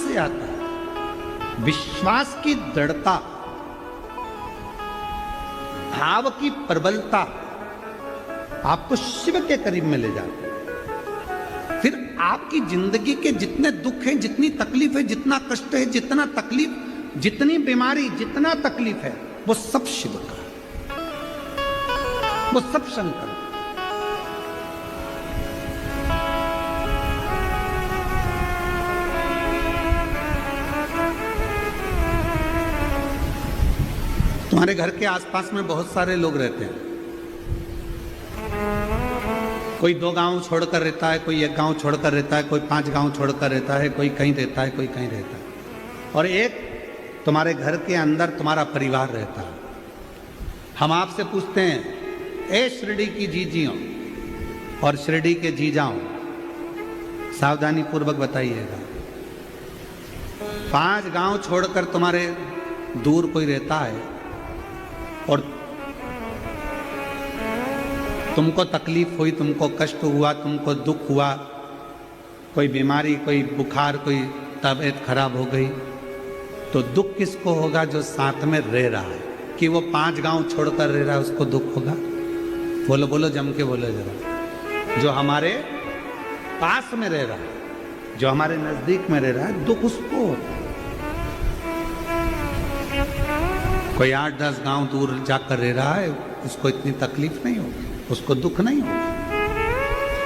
से आता है। विश्वास की दृढ़ता, भाव की प्रबलता आपको शिव के करीब में ले जाती है। फिर आपकी जिंदगी के जितने दुख हैं, जितनी तकलीफ है, जितना कष्ट है, जितना तकलीफ, जितनी बीमारी, जितना तकलीफ है, वो सब शिव का, वो सब शंकर। तुम्हारे घर के आसपास में बहुत सारे लोग रहते हैं। कोई 2 गांव छोड़कर रहता है, कोई 1 गांव छोड़कर रहता है, कोई 5 गांव छोड़कर रहता है, कोई कहीं रहता है, कोई कहीं रहता है, और एक तुम्हारे घर के अंदर तुम्हारा परिवार रहता है। हम आपसे पूछते हैं, ए शिरडी की जीजियों और शिरडी के जीजाओं, सावधानी पूर्वक बताइएगा, 5 गांव छोड़कर तुम्हारे दूर कोई रहता है और तुमको तकलीफ हुई, तुमको कष्ट हुआ, तुमको दुख हुआ, कोई बीमारी, कोई बुखार, कोई तबीयत खराब हो गई, तो दुख किसको होगा? जो साथ में रह रहा है। कि वो 5 गांव छोड़कर रह रहा है, उसको दुख होगा? बोलो बोलो, जम के बोलो जरा। जो हमारे पास में रह रहा है, जो हमारे नजदीक में रह रहा है, दुख उसको होता है। कोई 8-10 गांव दूर जाकर रह रहा है, उसको इतनी तकलीफ नहीं होगी, उसको दुख नहीं होगा।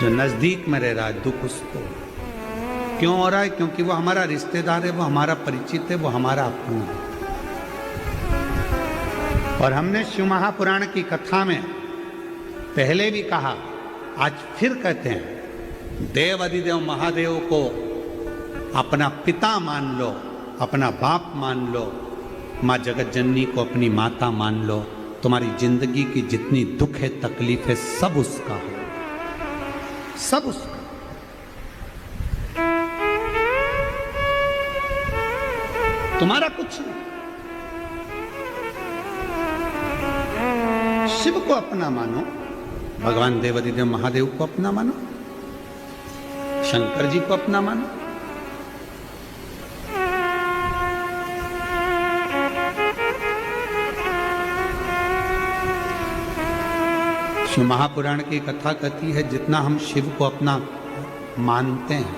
जो नजदीक में रह रहा है, दुख उसको। क्यों हो रहा है? क्योंकि वो हमारा रिश्तेदार है, वो हमारा परिचित है, वो हमारा अपना है। और हमने शिव महापुराण की कथा में पहले भी कहा, आज फिर कहते हैं, देव अधिदेव महादेव को अपना पिता मान लो, अपना बाप मान लो, माँ जगत जननी को अपनी माता मान लो। तुम्हारी जिंदगी की जितनी दुख है, तकलीफ है, सब उसका है, सब उसका। तुम्हारा कुछ नहीं। शिव को अपना मानो, भगवान देवाधिदेव महादेव को अपना मानो, शंकर जी को अपना मानो। शिव महापुराण की कथा कहती है, जितना हम शिव को अपना मानते हैं,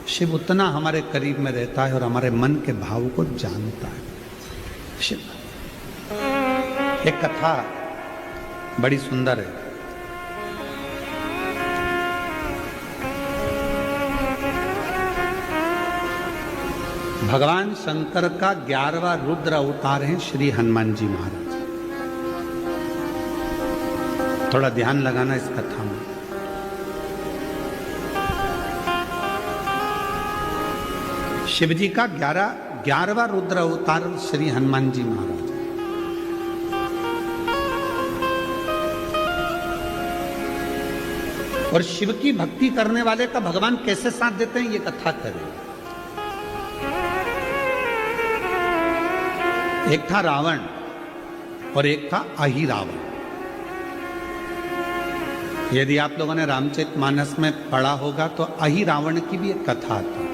शिव उतना हमारे करीब में रहता है और हमारे मन के भाव को जानता है। शिव एक कथा बड़ी सुंदर है। भगवान शंकर का 11वां रुद्र अवतार है श्री हनुमान जी महाराज। थोड़ा ध्यान लगाना इस कथा में। शिव जी का 11वां रुद्र अवतार श्री हनुमान जी महाराज। और शिव की भक्ति करने वाले का भगवान कैसे साथ देते हैं, ये कथा करें। एक था रावण और एक था अहिरावण। यदि आप लोगों ने रामचरितमानस में पढ़ा होगा तो अहिरावण की भी एक कथा आती है।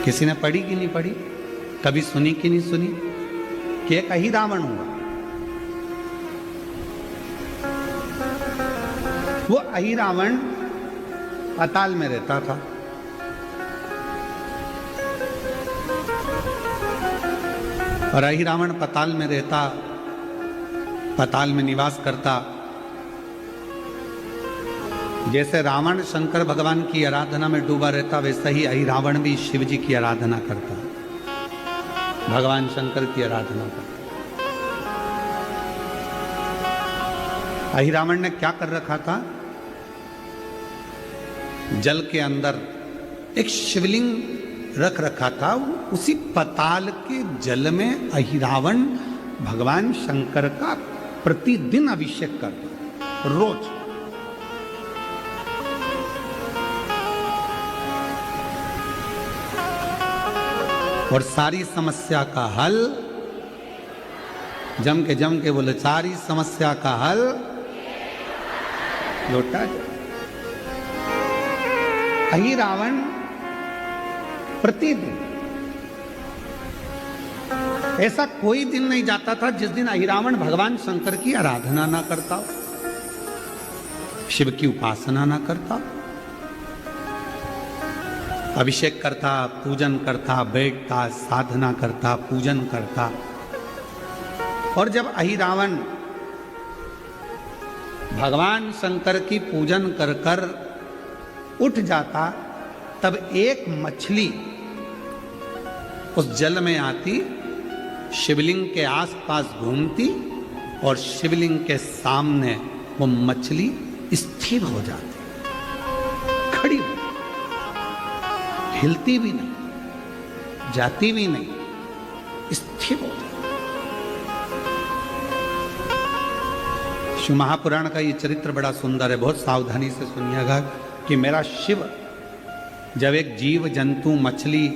किसी ने पढ़ी कि नहीं पढ़ी? कभी सुनी कि नहीं सुनी? कि एक अहिरावण हुआ। वो अहिरावण पाताल में रहता था। और अहिरावण पाताल में रहता, पाताल में निवास करता। जैसे रावण शंकर भगवान की आराधना में डूबा रहता, वैसे ही अहिरावण भी शिव जी की आराधना करता, भगवान शंकर की आराधना करता। अहिरावण ने क्या कर रखा था? जल के अंदर एक शिवलिंग रख रखा था। उसी पाताल के जल में अहिरावण भगवान शंकर का प्रतिदिन अभिषेक करता, रोज। और सारी समस्या का हल, जम के बोले, सारी समस्या का हल लौटा। अहिरावण प्रतिदिन। ऐसा कोई दिन नहीं जाता था जिस दिन अहिरावण भगवान शंकर की आराधना ना करता हो, शिव की उपासना ना करता, अभिषेक करता, पूजन करता, बैठता, साधना करता, पूजन करता। और जब अहिरावण भगवान शंकर की पूजन कर कर उठ जाता, तब एक मछली उस जल में आती, शिवलिंग के आसपास घूमती और शिवलिंग के सामने वो मछली स्थिर हो जाती, खड़ी हो, हिलती भी नहीं, जाती भी नहीं, स्थिर हो जाती। शिव महापुराण का ये चरित्र बड़ा सुंदर है, बहुत सावधानी से सुनिएगा कि मेरा शिव जब एक जीव जंतु मछली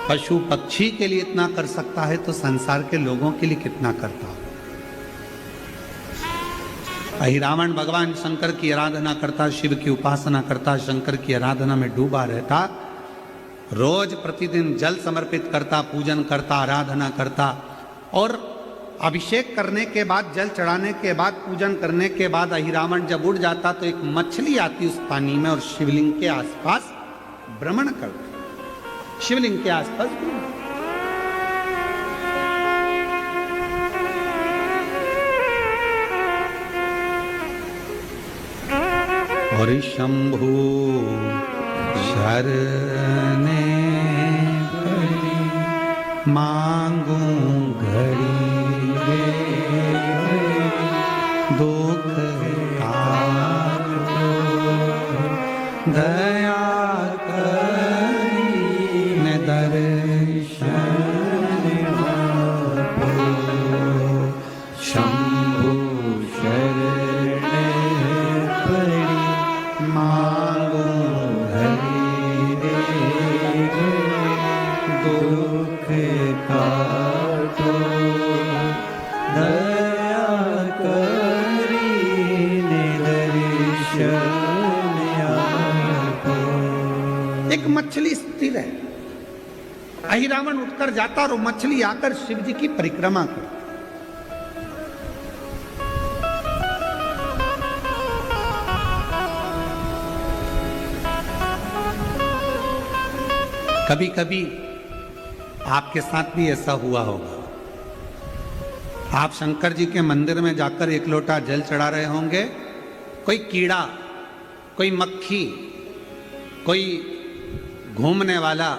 पशु पक्षी के लिए इतना कर सकता है तो संसार के लोगों के लिए कितना करता हो। अहिरावण भगवान शंकर की आराधना करता, शिव की उपासना करता, शंकर की आराधना में डूबा रहता, रोज प्रतिदिन जल समर्पित करता, पूजन करता, आराधना करता। और अभिषेक करने के बाद, जल चढ़ाने के बाद, पूजन करने के बाद अहिरावण जब उड़ जाता तो एक मछली आती उस पानी में और शिवलिंग के आसपास भ्रमण करती, शिवलिंग के आसपास घूमती। और शंभु शरणे पड़ी मांगू घड़ी दुख काटो दया करीने दर्शन आपो। शंभु शरणे पड़ी मांगो घड़ी दुख काटो दया करीने दर्शन आपो। एक मछली स्थिर है, अहिरावण उठकर जाता और मछली आकर शिव जी की परिक्रमा करती। कभी कभी आपके साथ भी ऐसा हुआ होगा, आप शंकर जी के मंदिर में जाकर एक लोटा जल चढ़ा रहे होंगे, कोई कीड़ा, कोई मक्खी, कोई घूमने वाला,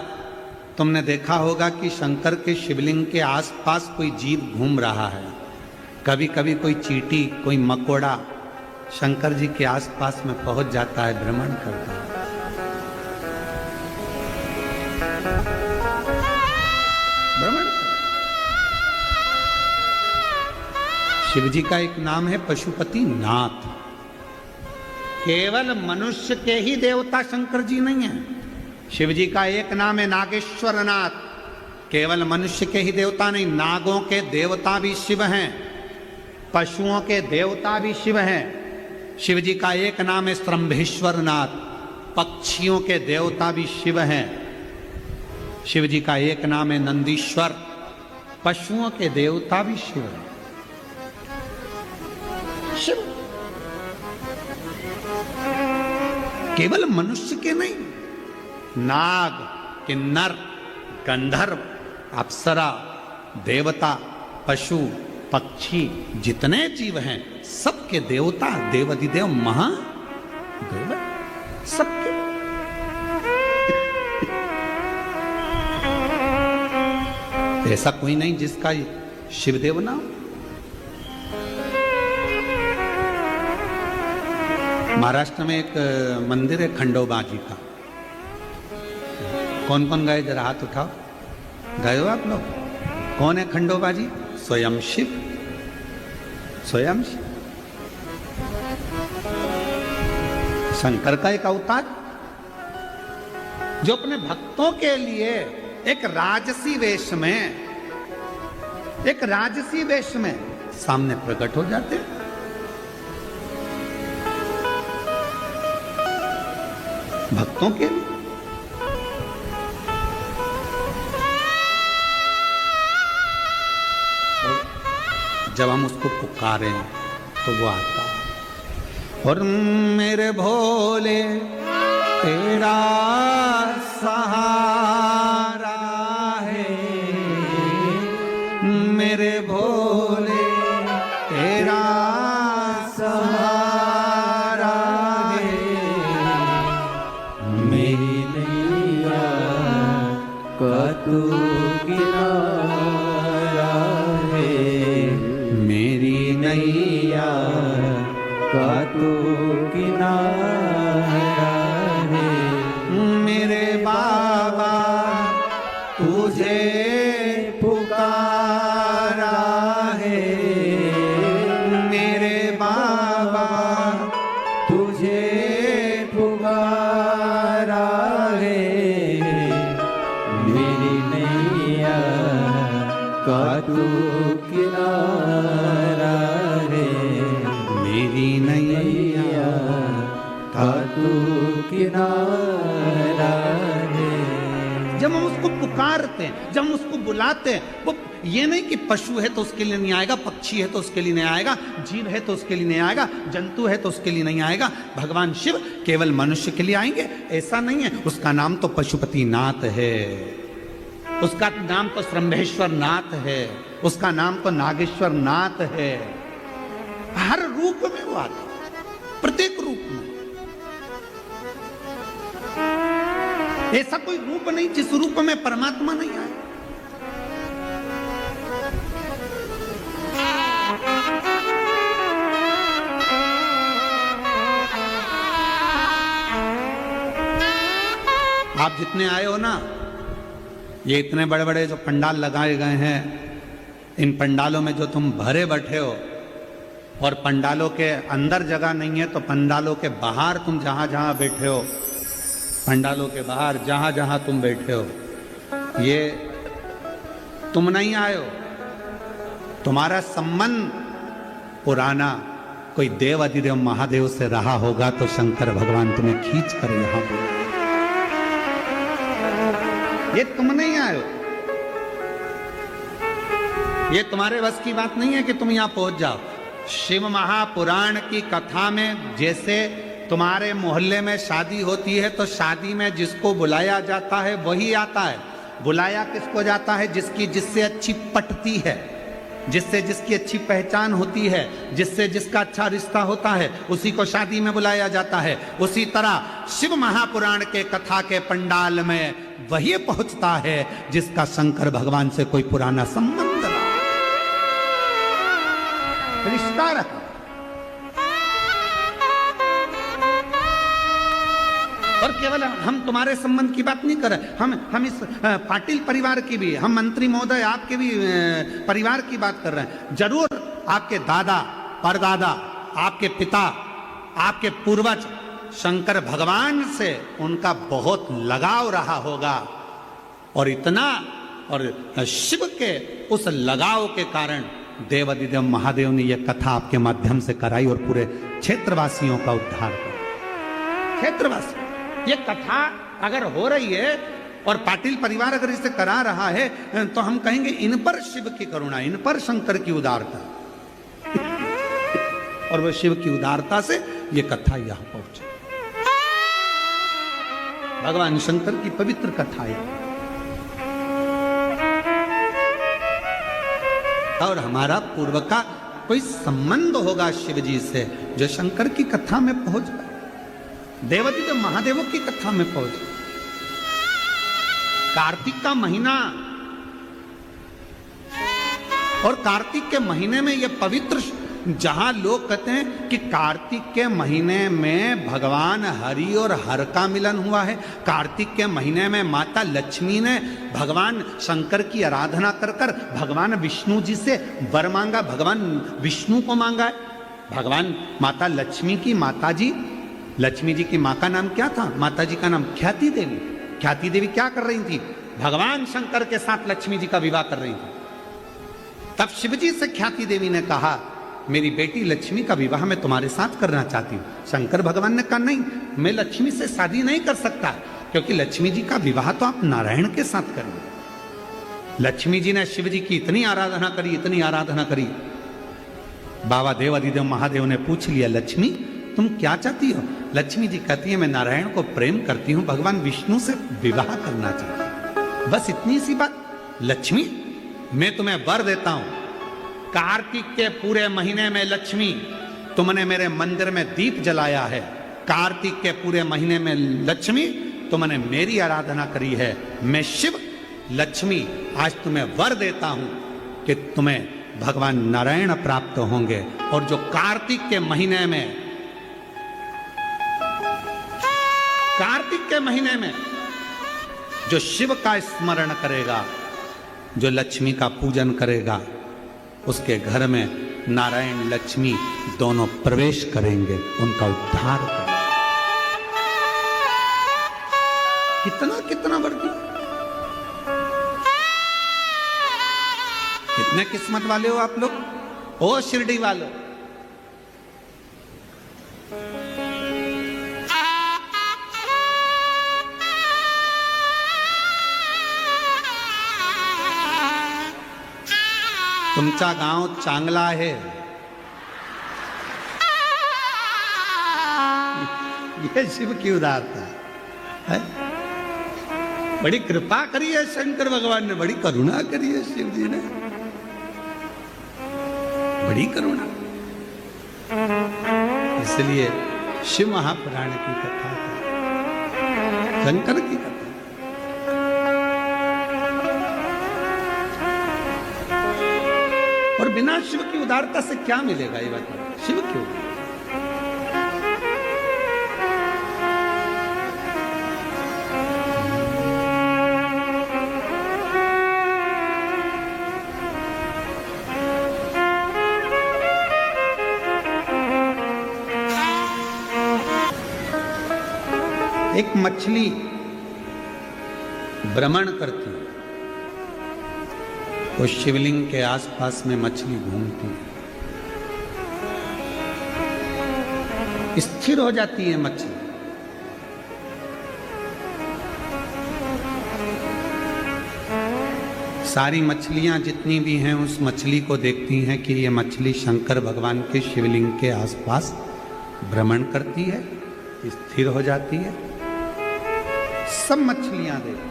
तुमने देखा होगा कि शंकर के शिवलिंग के आसपास कोई जीव घूम रहा है। कभी कभी कोई चींटी, कोई मकोड़ा शंकर जी के आसपास में पहुंच जाता है, भ्रमण करता है। शिव जी का एक नाम है पशुपति नाथ। केवल मनुष्य के ही देवता शंकर जी नहीं है, शिव जी का एक नाम है नागेश्वर नाथ। केवल मनुष्य के ही देवता नहीं, नागों के देवता भी शिव हैं, पशुओं के देवता भी शिव हैं। शिव जी का एक नाम है स्तंभेश्वर नाथ, पक्षियों के देवता भी शिव हैं। शिव जी का एक नाम है नंदीश्वर, पशुओं के देवता भी शिव हैं। शिव केवल मनुष्य के नहीं, नाग, किन्नर, गंधर्व, अप्सरा, देवता, पशु, पक्षी, जितने जीव हैं सबके देवता देवाधिदेव महादेव सबके। ऐसा कोई नहीं जिसका शिवदेव ना हो। महाराष्ट्र में एक मंदिर है खंडोबा जी का, कौन कौन गए जरा हाथ उठाओ, गए हो आप लोग? कौन है खंडोबा जी? स्वयं शिव, स्वयं शिव, शंकर का एक अवतार जो अपने भक्तों के लिए एक राजसी वेश में सामने प्रकट हो जाते हैं। भक्तों के लिए जब हम उसको पुकारें तो वो आता है। और मेरे भोले तेरा सहारा है, मेरे भोले तेरा सहारा है, मेरी नैया का तू किनारा है, मेरी नैया का तू किनारा है, मेरे बाबा तुझे पुकारा है, मेरे बाबा तुझे पुकारा है, मेरी नैया का तू किनारा है, मेरी नैया का तू किनारा है। जब हम उसको पुकारते हैं, जब हम उसको बुलाते हैं, वो ये नहीं कि पशु है तो उसके लिए नहीं आएगा, पक्षी है तो उसके लिए नहीं आएगा, जीव है तो उसके लिए नहीं आएगा, जंतु है तो उसके लिए नहीं आएगा। भगवान शिव केवल मनुष्य के लिए आएंगे ऐसा नहीं है। उसका नाम तो पशुपति नाथ है, उसका नाम तो श्रम्भेश्वर नाथ है, उसका नाम तो नागेश्वर नाथ है। हर रूप में वो आता है, प्रत्येक रूप में। ऐसा कोई रूप नहीं जिस रूप में परमात्मा नहीं आए। आप जितने आए हो ना, ये इतने बड़े बड़े जो पंडाल लगाए गए हैं, इन पंडालों में जो तुम भरे बैठे हो, और पंडालों के अंदर जगह नहीं है तो पंडालों के बाहर तुम जहां जहां बैठे हो, पंडालों के बाहर जहां जहां तुम बैठे हो, ये तुम नहीं आए हो। तुम्हारा संबंध पुराना कोई देव अधिदेव महादेव से रहा होगा तो शंकर भगवान तुम्हें खींच कर यहां बोले। ये तुम नहीं आए हो, ये तुम्हारे बस की बात नहीं है कि तुम यहां पहुंच जाओ। शिव महापुराण की कथा में जैसे तुम्हारे मोहल्ले में शादी होती है तो शादी में जिसको बुलाया जाता है वही आता है। बुलाया किसको जाता है? जिसकी जिससे अच्छी पटती है, जिससे जिसकी अच्छी पहचान होती है, जिससे जिसका अच्छा रिश्ता होता है, उसी को शादी में बुलाया जाता है। उसी तरह शिव महापुराण के कथा के पंडाल में वही पहुंचता है जिसका शंकर भगवान से कोई पुराना संबंध रहा, रिश्ता रहा। और केवल हम तुम्हारे संबंध की बात नहीं कर रहे, हम इस पाटिल परिवार की भी, हम मंत्री महोदय आपके भी परिवार की बात कर रहे हैं। जरूर आपके दादा, परदादा, आपके पिता, आपके पूर्वज शंकर भगवान से उनका बहुत लगाव रहा होगा, और इतना, और शिव के उस लगाव के कारण देवादिदेव महादेव ने यह कथा आपके माध्यम से कराई और पूरे क्षेत्रवासियों का उद्धार किया। क्षेत्रवासी, ये कथा अगर हो रही है और पाटिल परिवार अगर इसे करा रहा है तो हम कहेंगे इन पर शिव की करुणा, इन पर शंकर की उदारता, और वह शिव की उदारता से ये कथा यहां पहुंची। भगवान शंकर की पवित्र कथा है, और हमारा पूर्व का कोई संबंध होगा शिव जी से जो शंकर की कथा में पहुंच गए, देवादिदेव महादेवों की कथा में पहुंच गए। कार्तिक का महीना, और कार्तिक के महीने में यह पवित्र, जहां लोग कहते हैं कि कार्तिक के महीने में भगवान हरि और हर का मिलन हुआ है। कार्तिक के महीने में माता लक्ष्मी ने भगवान शंकर की आराधना कर कर भगवान विष्णु जी से वर मांगा, भगवान विष्णु को मांगा है। भगवान माता लक्ष्मी की माता जी, लक्ष्मी जी की माँ का नाम क्या था? माता जी का नाम ख्याति देवी। ख्याति देवी क्या कर रही थी? भगवान शंकर के साथ लक्ष्मी जी का विवाह कर रही थी। तब शिव जी से ख्याति देवी ने कहा, मेरी बेटी लक्ष्मी का विवाह मैं तुम्हारे साथ करना चाहती हूँ। शंकर भगवान ने कहा, नहीं, मैं लक्ष्मी से शादी नहीं कर सकता, क्योंकि लक्ष्मी जी का विवाह तो आप नारायण के साथ करेंगे। लक्ष्मी जी ने शिव जी की इतनी आराधना करी, इतनी आराधना करी, बाबा देव अधिदेव महादेव ने पूछ लिया, लक्ष्मी तुम क्या चाहती हो? लक्ष्मी जी कहती है, मैं नारायण को प्रेम करती हूं, भगवान विष्णु से विवाह करना चाहती हूं, बस इतनी सी बात। लक्ष्मी मैं तुम्हें वर देता हूं, कार्तिक के पूरे महीने में लक्ष्मी तुमने मेरे मंदिर में दीप जलाया है, कार्तिक के पूरे महीने में लक्ष्मी तुमने मेरी आराधना करी है, मैं शिव लक्ष्मी आज तुम्हें वर देता हूं कि तुम्हें भगवान नारायण प्राप्त होंगे। और जो कार्तिक के महीने में जो शिव का स्मरण करेगा, जो लक्ष्मी का पूजन करेगा, उसके घर में नारायण लक्ष्मी दोनों प्रवेश करेंगे, उनका उद्धार करेंगे। कितना कितना वर्दी, कितने किस्मत वाले हो आप लोग, ओ शिरडी वालों। तुमचा गांव चांगला है, ये शिव की उदारता है। बड़ी कृपा करी है शंकर भगवान ने, बड़ी करुणा करी है शिव जी ने, बड़ी करुणा। इसलिए शिव महापुराण की कथा है, शंकर की कथा। और बिना शिव की उदारता से क्या मिलेगा, ये बात शिव क्यों? एक मछली भ्रमण करती है, वो शिवलिंग के आसपास में मछली घूमती है, स्थिर हो जाती है मछली। सारी मछलियां जितनी भी हैं उस मछली को देखती हैं कि ये मछली शंकर भगवान के शिवलिंग के आसपास भ्रमण करती है, स्थिर हो जाती है। सब मछलियां देखती,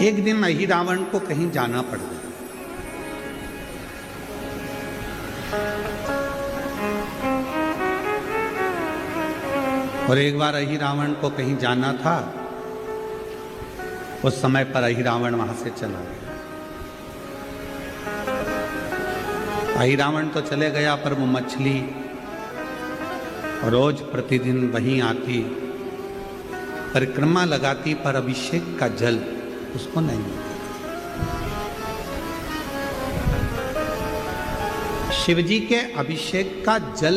एक दिन अहि रावण को कहीं जाना पड़ गया। और एक बार अहि रावण को कहीं जाना था, उस समय पर अहि रावण वहां से चला गया। अहि रावण तो चले गया, पर वो मछली रोज प्रतिदिन वहीं आती, परिक्रमा लगाती, पर अभिषेक का जल उसको नहीं मिलता। शिवजी के अभिषेक का जल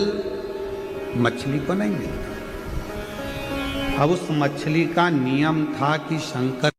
मछली को नहीं मिलता। अब उस मछली का नियम था कि शंकर